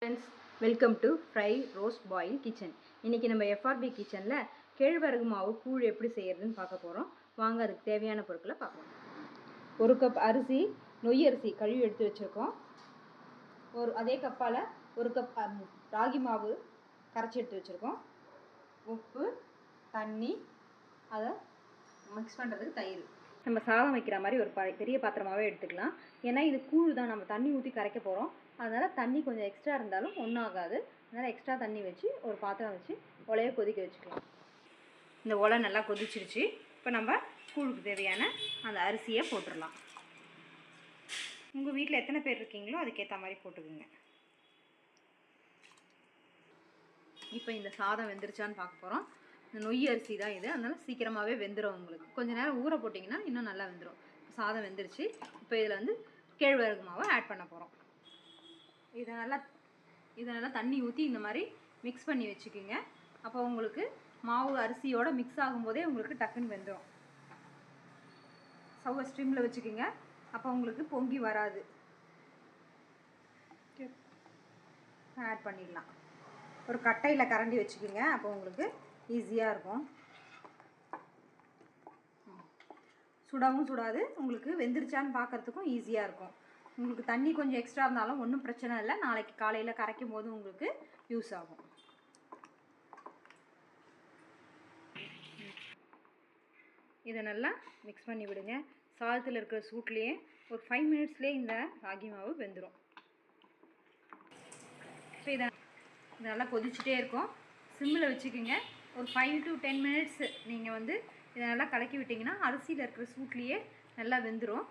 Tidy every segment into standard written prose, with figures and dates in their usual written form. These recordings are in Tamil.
Friends, welcome to fry roast boil kitchen. இன்றைக்கி நம்ம எஃப்ஆர்பி கிச்சனில் கேழ்வரகு மாவு கூழ் எப்படி செய்கிறதுன்னு பார்க்க போகிறோம். வாங்க அதுக்கு தேவையான பொருட்களை பார்க்கலாம். 1 கப் அரிசி, நொய் அரிசி கழுவி எடுத்து வச்சுருக்கோம். அதே கப்பால் 1 கப் ராகி மாவு கரைச்சி எடுத்து வச்சுருக்கோம். உப்பு, தண்ணி, அதை மிக்ஸ் பண்ணுறதுக்கு தயிர். நம்ம சாதம் வைக்கிற மாதிரி ஒரு பெரிய பாத்திரமாகவே எடுத்துக்கலாம். ஏன்னா இது கூழ் தான், நம்ம தண்ணி ஊற்றி கரைக்க போகிறோம். அதனால் தண்ணி கொஞ்சம் எக்ஸ்ட்ரா இருந்தாலும் ஒன்றும் ஆகாது. அதனால் எக்ஸ்ட்ரா தண்ணி வச்சு ஒரு பாத்திரம் வச்சு உலையை கொதிக்க வச்சுக்கலாம். இந்த உலை நல்லா கொதிச்சிருச்சு. இப்போ நம்ம கூழுக்கு தேவையான அந்த அரிசியை போட்டுடலாம். உங்கள் வீட்டில் எத்தனை பேர் இருக்கீங்களோ அதுக்கேற்ற மாதிரி போட்டுக்குங்க. இப்போ இந்த சாதம் வெந்துருச்சான்னு பார்க்க போகிறோம். நொய் அரிசி தான் இது, அதனால் சீக்கிரமாகவே வெந்துடும். உங்களுக்கு கொஞ்சம் நேரம் ஊற போட்டிங்கன்னா இன்னும் நல்லா வெந்துடும். சாதம் வெந்துருச்சு. இப்போ இதில் கேழ்வரகு மாவை ஆட் பண்ண போகிறோம். இதை நல்லா தண்ணி ஊற்றி இந்த மாதிரி மிக்ஸ் பண்ணி வச்சுக்கோங்க. அப்போ உங்களுக்கு மாவு அரிசியோடு மிக்ஸ் ஆகும்போதே உங்களுக்கு டக்குன்னு வெந்துடும். ஸ்டவ்வை ஸ்ட்ரீமில் வச்சுக்கோங்க. அப்போ உங்களுக்கு பொங்கி வராது. ஆட் பண்ணிடலாம். ஒரு கட்டையில் கரண்டி வச்சுக்கோங்க. அப்போ உங்களுக்கு ஈஸியாக இருக்கும். சுடவும் சுடாது, உங்களுக்கு வெந்துருச்சான்னு பார்க்குறதுக்கும் ஈஸியாக இருக்கும். உங்களுக்கு தண்ணி கொஞ்சம் எக்ஸ்ட்ரா இருந்தாலும் ஒன்றும் பிரச்சனை இல்லை. நாளைக்கு காலையில் கரைக்கும் போது உங்களுக்கு யூஸ் ஆகும். இதை நல்லா மிக்ஸ் பண்ணி விடுங்க. சாதத்தில் இருக்கிற சூட்லேயே ஒரு 5 மினிட்ஸ்லேயே இந்த ராகி மாவு வெந்துடும். இப்போ இதை நல்லா கொதிச்சுட்டே இருக்கும். சிம்மில் வச்சுக்கோங்க. ஒரு 5 to 10 மினிட்ஸ் நீங்கள் இதை நல்லா கலக்கி விட்டிங்கன்னா அரிசியில் இருக்கிற சூட்லேயே நல்லா வெந்துடும்.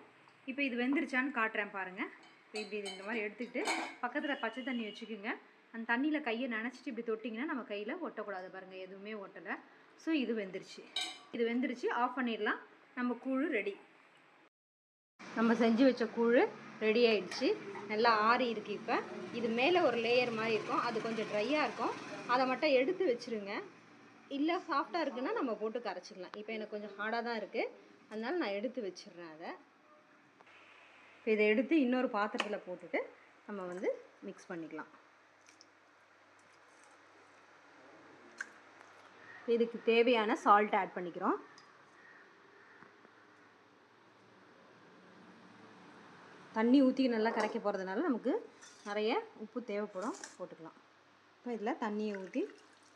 இப்போ இது வெந்துருச்சான்னு காட்டுறேன் பாருங்கள். இப்போ இப்படி இந்த மாதிரி எடுத்துக்கிட்டு பக்கத்தில் பச்சை தண்ணி வச்சுக்கோங்க. அந்த தண்ணியில் கையை நனைச்சிட்டு இப்படி தொட்டிங்கன்னா நம்ம கையில் ஒட்டக்கூடாது. பாருங்கள், எதுவுமே ஒட்டலை. ஸோ இது வெந்துருச்சு. ஆஃப் பண்ணிடலாம். நம்ம கூழ் ரெடி. நம்ம செஞ்சு வச்ச கூழ் ரெடி ஆகிடுச்சு. நல்லா ஆறி இருக்குது. இப்போ இது மேலே ஒரு லேயர் மாதிரி இருக்கும், அது கொஞ்சம் ட்ரையாக இருக்கும். அதை மட்டும் எடுத்து வச்சுருங்க. இல்லை சாஃப்டாக இருக்குன்னா நம்ம போட்டு கரைச்சிக்கலாம். இப்போ எனக்கு கொஞ்சம் ஹார்டாக தான் இருக்குது, அதனால் நான் எடுத்து வச்சிடுறேன் அதை. இப்போ இதை எடுத்து இன்னொரு பாத்திரத்தில் போட்டுட்டு நம்ம மிக்ஸ் பண்ணிக்கலாம். இதுக்கு தேவையான சால்ட் ஆட் பண்ணிக்கிறோம். தண்ணி ஊற்றி நல்லா கரைக்க போகிறதுனால நமக்கு நிறைய உப்பு தேவைப்படும், போட்டுக்கலாம். இப்போ இதில் தண்ணியை ஊற்றி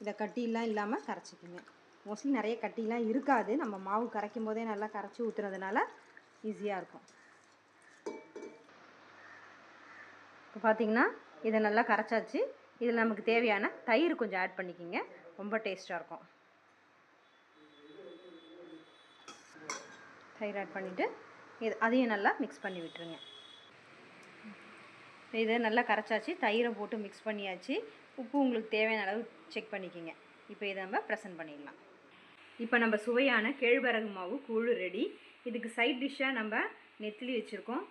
இதை கட்டிலாம் இல்லாமல் கரைச்சிக்கோங்க. மோஸ்ட்லி நிறைய கட்டிலாம் இருக்காது. நம்ம மாவு கரைக்கும் போதே நல்லா கரைச்சி ஊற்றுறதுனால ஈஸியாக இருக்கும். இப்போ பார்த்திங்கன்னா இதை நல்லா கரைச்சாச்சு. இதில் நமக்கு தேவையான தயிர் கொஞ்சம் ஆட் பண்ணிக்கோங்க. ரொம்ப டேஸ்ட்டாக இருக்கும். தயிர் ஆட் பண்ணிவிட்டு அதையும் நல்லா மிக்ஸ் பண்ணி விட்டுருங்க. இதை நல்லா கரைச்சாச்சு. தயிரை போட்டு மிக்ஸ் பண்ணியாச்சு. உப்பு உங்களுக்கு தேவையான அளவு செக் பண்ணிக்கோங்க. இப்போ இதை நம்ம ப்ரெசன்ட் பண்ணிடலாம். இப்போ நம்ம சுவையான கேழ்வரகு மாவு கூழ் ரெடி. இதுக்கு சைட் டிஷ்ஷாக நம்ம நெத்திலி வச்சுருக்கோம்,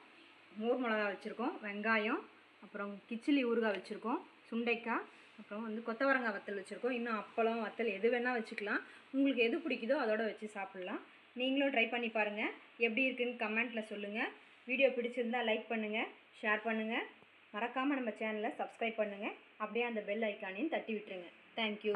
மோர் மிளகா வச்சுருக்கோம், வெங்காயம், அப்புறம் கிச்சிலி ஊறுகாய் வச்சுருக்கோம், சுண்டைக்காய், அப்புறம் கொத்தவரங்காய் வத்தல் வச்சுருக்கோம். இன்னும் அப்பளம், வத்தல் எது வேணால் வச்சுக்கலாம். உங்களுக்கு எது பிடிக்குதோ அதோட வச்சு சாப்பிட்லாம். நீங்களும் ட்ரை பண்ணி பாருங்கள். எப்படி இருக்குதுன்னு கமெண்ட்டில் சொல்லுங்கள். வீடியோ பிடிச்சிருந்தால் லைக் பண்ணுங்கள், ஷேர் பண்ணுங்கள். மறக்காமல் நம்ம சேனலை சப்ஸ்கிரைப் பண்ணுங்கள். அப்படியே அந்த பெல் ஐக்கானையும் தட்டி விட்டுருங்க. தேங்க்யூ.